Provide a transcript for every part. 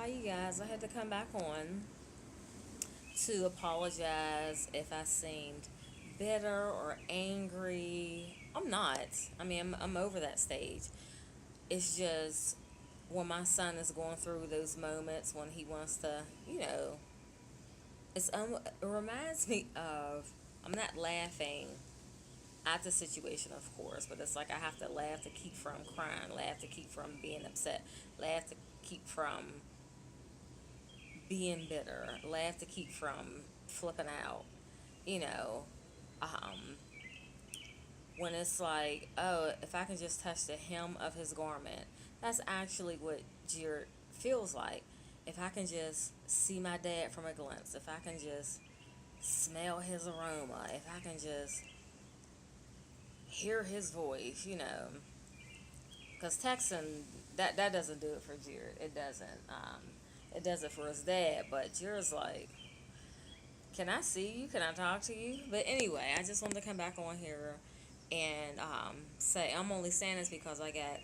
Hi, you guys. I had to come back on to apologize if I seemed bitter or angry. I'm not. I'm over that stage. It's just when my son is going through those moments when he wants to, it reminds me of, I'm not laughing at the situation, of course, but it's like I have to laugh to keep from crying, laugh to keep from being upset, laugh to keep from being bitter, laugh to keep from flipping out, you know. Um, when it's like, oh, if I can just touch the hem of his garment, that's actually what Jared feels like. If I can just see my dad from a glimpse, if I can just smell his aroma, if I can just hear his voice, because texting, that doesn't do it for Jared. It doesn't. It does it for his dad, but Jared's like, can I see you? Can I talk to you? But anyway, I just wanted to come back on here and say I'm only saying this because I got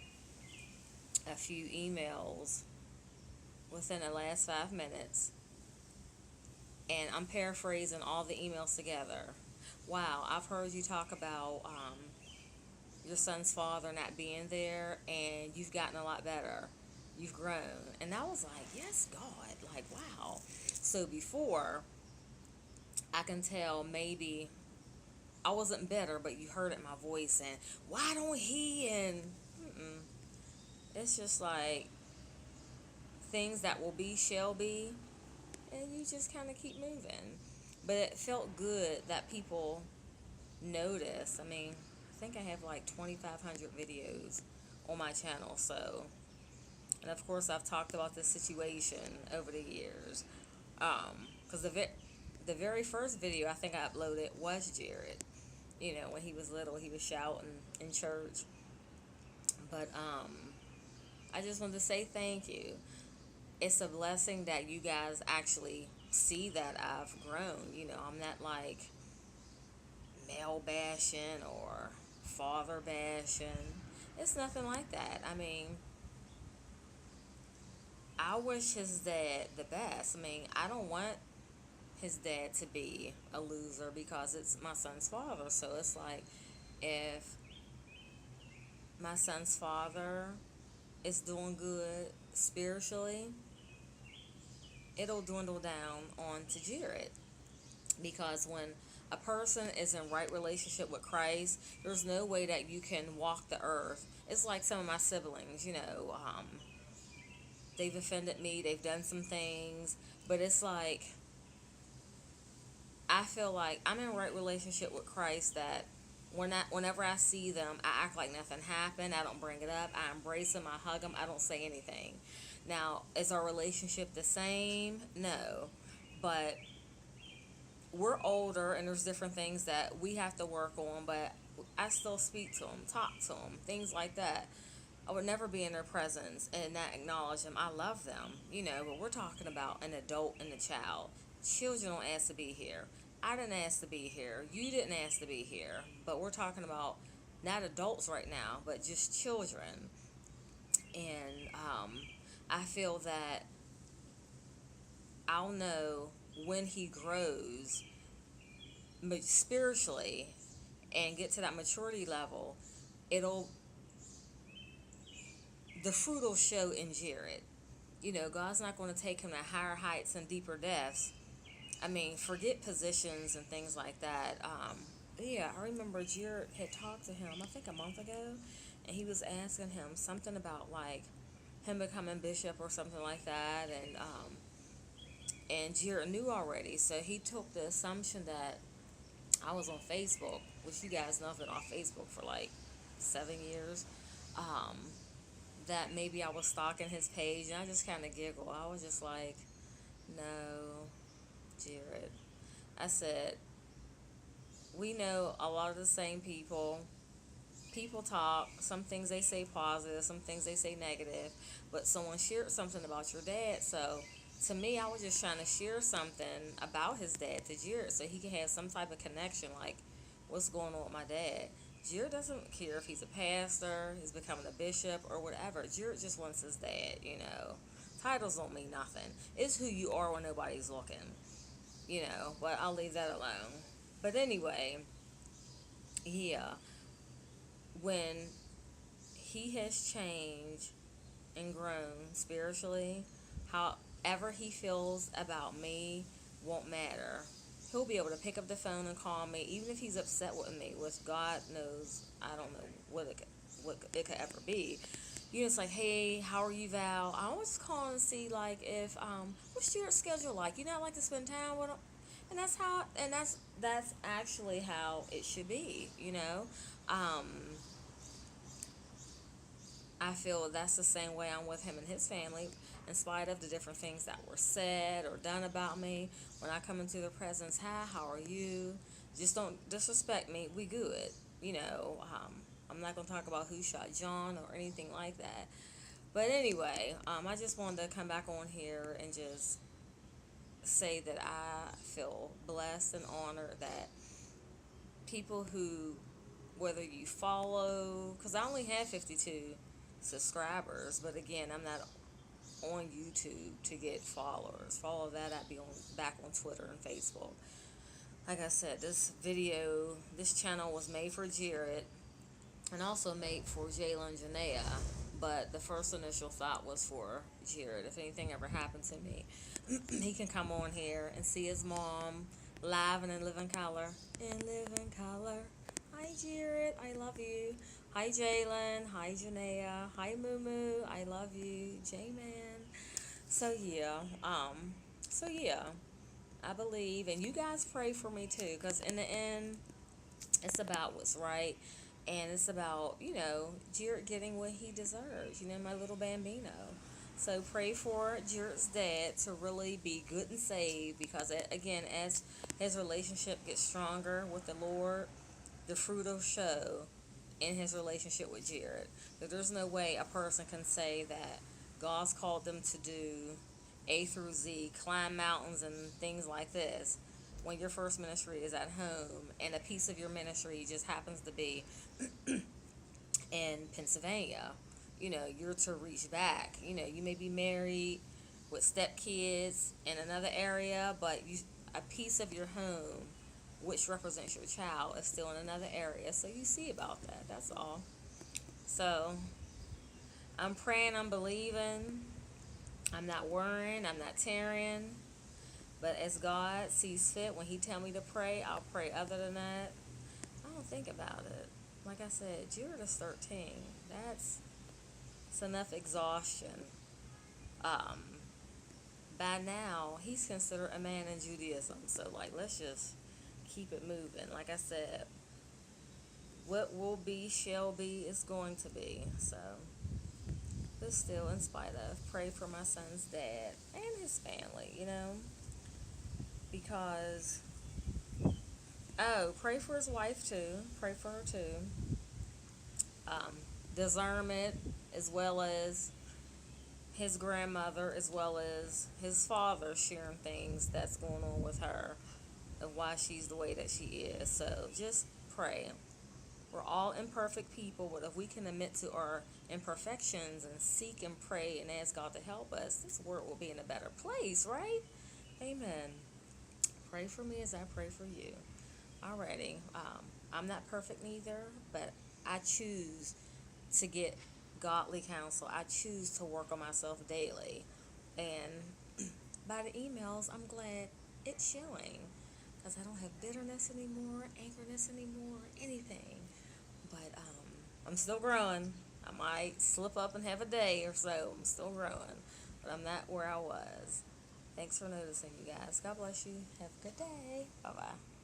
a few emails within the last 5 minutes, and I'm paraphrasing all the emails together. Wow, I've heard you talk about your son's father not being there, and you've gotten a lot better. You've grown. And I was like, yes, God. Like, wow. So before, I can tell maybe I wasn't bitter, but you heard it in my voice, and why don't he? And mm-mm. It's just like things that will be shall be, and you just kind of keep moving. But it felt good that people notice. I think I have like 2,500 videos on my channel, so. And of course, I've talked about this situation over the years. Because the very first video I think I uploaded was Jared. When he was little, he was shouting in church. But I just wanted to say thank you. It's a blessing that you guys actually see that I've grown. I'm not like male bashing or father bashing. It's nothing like that. I wish his dad the best. I don't want his dad to be a loser because it's my son's father. So it's like if my son's father is doing good spiritually, it'll dwindle down on to Jared. Because when a person is in right relationship with Christ, there's no way that you can walk the earth. It's like some of my siblings, they've offended me, they've done some things, but it's like I feel like I'm in right relationship with Christ that whenever I see them, I act like nothing happened. I don't bring it up. I embrace them. I hug them. I don't say anything. Now, is our relationship the same? No. But we're older and there's different things that we have to work on, but I still speak to them, talk to them, things like that. I would never be in their presence and not acknowledge them. I love them, but we're talking about an adult and a child. Children don't ask to be here. I didn't ask to be here. You didn't ask to be here. But we're talking about not adults right now, but just children. And I feel that I'll know when he grows spiritually and get to that maturity level, it'll the fruit will show in Jared. God's not going to take him to higher heights and deeper depths. Forget positions and things like that. Yeah, I remember Jared had talked to him, I think a month ago, and he was asking him something about like him becoming bishop or something like that, and Jared knew already, so he took the assumption that I was on Facebook, which you guys know I've been on Facebook for like 7 years. Um, that maybe I was stalking his page, and I just kind of giggled. I was just like, no, Jared. I said, we know a lot of the same people. People talk. Some things they say positive, some things they say negative. But someone shared something about your dad, so to me, I was just trying to share something about his dad to Jared so he can have some type of connection, like what's going on with my dad. Jared doesn't care if he's a pastor, he's becoming a bishop, or whatever. Jared just wants his dad. Titles don't mean nothing. It's who you are when nobody's looking, but I'll leave that alone. But anyway, yeah, when he has changed and grown spiritually, however he feels about me won't matter. He'll be able to pick up the phone and call me, even if he's upset with me, which God knows, I don't know what it could ever be. It's like, hey, how are you, Val? I was calling to see, like, if what's your schedule like? I like to spend time with him, and that's actually how it should be. Um, I feel that's the same way I'm with him and his family, in spite of the different things that were said or done about me. When I come into their presence, hi, how are you? Just don't disrespect me. We good. I'm not gonna talk about who shot John or anything like that. But anyway, I just wanted to come back on here and just say that I feel blessed and honored that people who, whether you follow, because I only have 52 subscribers, but again, I'm not on YouTube to get followers. Follow that, I'd be back on Twitter and Facebook. Like I said, this channel was made for Jared and also made for Jayla and Janaea, but the first initial thought was for Jared. If anything ever happened to me, he can come on here and see his mom live and in living color. In living color. Hi, Jared. I love you. Hi, Jalen. Hi, Janaea. Hi, Moo. I love you. J-Man. So, yeah. I believe, and you guys pray for me too, because in the end, it's about what's right, and it's about, Jared getting what he deserves, my little bambino. So pray for Jared's dad to really be good and saved, because, again, as his relationship gets stronger with the Lord, the fruit will show in his relationship with Jared. That there's no way a person can say that God's called them to do A through Z, climb mountains and things like this, when your first ministry is at home and a piece of your ministry just happens to be in Pennsylvania. You're to reach back. You may be married with stepkids in another area, but a piece of your home, which represents your child, is still in another area. So you see about that. That's all. So I'm praying, I'm believing. I'm not worrying, I'm not tearing. But as God sees fit, when he tell me to pray, I'll pray. Other than that, I don't think about it. Like I said, Jared is 13. It's enough exhaustion. Um, by now, he's considered a man in Judaism. So, let's just keep it moving. Like I said, what will be shall be is going to be. So, but still, in spite of, pray for my son's dad and his family, because, pray for his wife too. Pray for her too. Discernment, as well as his grandmother, as well as his father, sharing things that's going on with her, of why she's the way that she is. So just pray. We're all imperfect people, but if we can admit to our imperfections and seek and pray and ask God to help us, this world will be in a better place, right? Amen. Pray for me as I pray for you. Alrighty. I'm not perfect neither, but I choose to get godly counsel. I choose to work on myself daily. And by the emails, I'm glad it's showing, because I don't have bitterness anymore, angerness anymore, anything. But I'm still growing. I might slip up and have a day or so. I'm still growing, but I'm not where I was. Thanks for noticing, you guys. God bless you. Have a good day. Bye-bye.